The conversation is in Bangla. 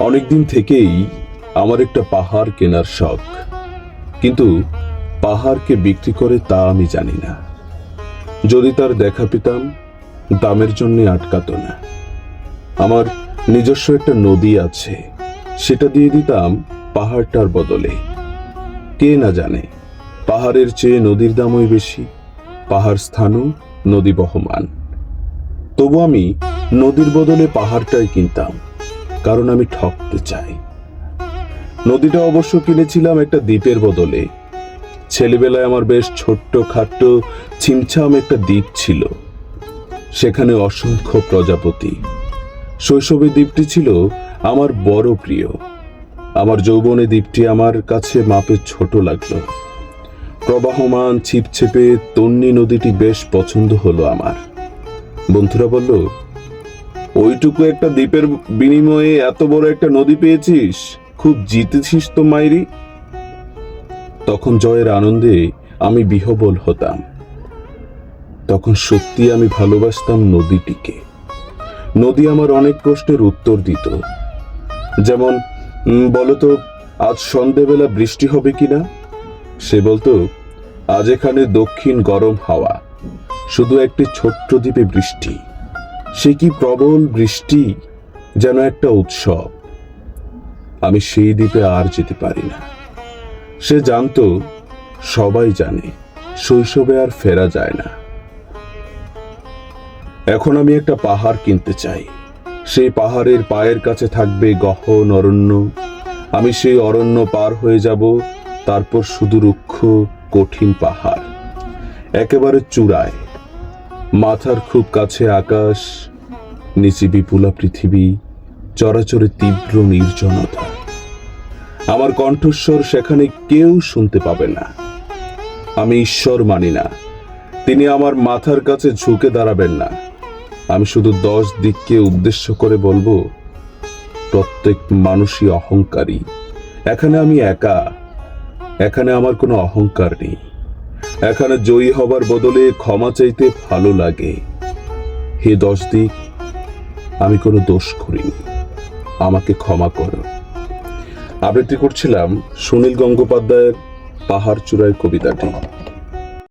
অনেকদিন থেকেই আমার একটা পাহাড় কেনার শখ, কিন্তু পাহাড়কে বিক্রি করে তা আমি জানি না। যদি তার দেখা পেতাম, দামের জন্য আটকাতো না। আমার নিজস্ব একটা নদী আছে, সেটা দিয়ে দিতাম পাহাড়টার বদলে। কে না জানে পাহাড়ের চেয়ে নদীর দামই বেশি, পাহাড় স্থানও নদী বহমান। তবু আমি নদীর বদলে পাহাড়টাই কিনতাম, কারণ আমি ঠকতে চাই। নদীটা অবশ্য কিনেছিলাম একটা দ্বীপের বদলে। ছেলেবেলায় আমার বেশ ছোট্ট খাট্ট ছিমছাম একটা দ্বীপ ছিল, সেখানে অসংখ্য প্রজাপতি। শৈশবে দ্বীপটি ছিল আমার বড় প্রিয়। আমার যৌবনে দ্বীপটি আমার কাছে মাপে ছোট লাগলো। প্রবাহমান ছিপছিপে তন্নি নদীটি বেশ পছন্দ হলো আমার। বন্ধুরা বলল, ওইটুকু একটা দ্বীপের বিনিময়ে এত বড় একটা নদী পেয়েছিস, খুব জিতেছিস তো মাইরি। তখন জয়ের আনন্দে আমি বিহ্বল হতাম। তখন সত্যি আমি ভালোবাসতাম নদীটিকে। নদী আমার অনেক প্রশ্নের উত্তর দিত, যেমন বলতো আজ সন্ধেবেলা বৃষ্টি হবে কিনা। সে বলতো, আজ এখানে দক্ষিণ গরম হাওয়া, শুধু একটি ছোট্ট দ্বীপে বৃষ্টি। সে কি প্রবল বৃষ্টি, যেন একটা উৎসব। আমি সেই দ্বীপে আর যেতে পারি না। সে জানতো, সবাই জানে, শৈশবে আর ফেরা যায় না। এখন আমি একটা পাহাড় কিনতে চাই। সেই পাহাড়ের পায়ের কাছে থাকবে গহন অরণ্য। আমি সেই অরণ্য পার হয়ে যাব, তারপর শুধু রুক্ষ কঠিন পাহাড়, একেবারে চূড়ায়। মাথার খুব কাছে আকাশ, নিচে বিপুলা পৃথিবী, চরাচরে তীব্র নির্জনতা। আমার কণ্ঠস্বর সেখানে কেউ শুনতে পাবে না। আমি ঈশ্বর মানি না, তিনি আমার মাথার কাছে ঝুঁকে দাঁড়াবেন না। আমি শুধু 10 দিককে উদ্দেশ্য করে বলবো, প্রত্যেক মানুষই অহংকারী। এখানে আমি একা, এখানে আমার কোনো অহংকার নেই। এখানে জয়ী হবার বদলে ক্ষমা চাইতে ভালো লাগে। হে 10 দিক, আমি কোনো দোষ করিনি, আমাকে ক্ষমা করো। আবৃত্তি করছিলাম সুনীল গঙ্গোপাধ্যায়ের পাহাড় চূড়ায় কবিতাটি।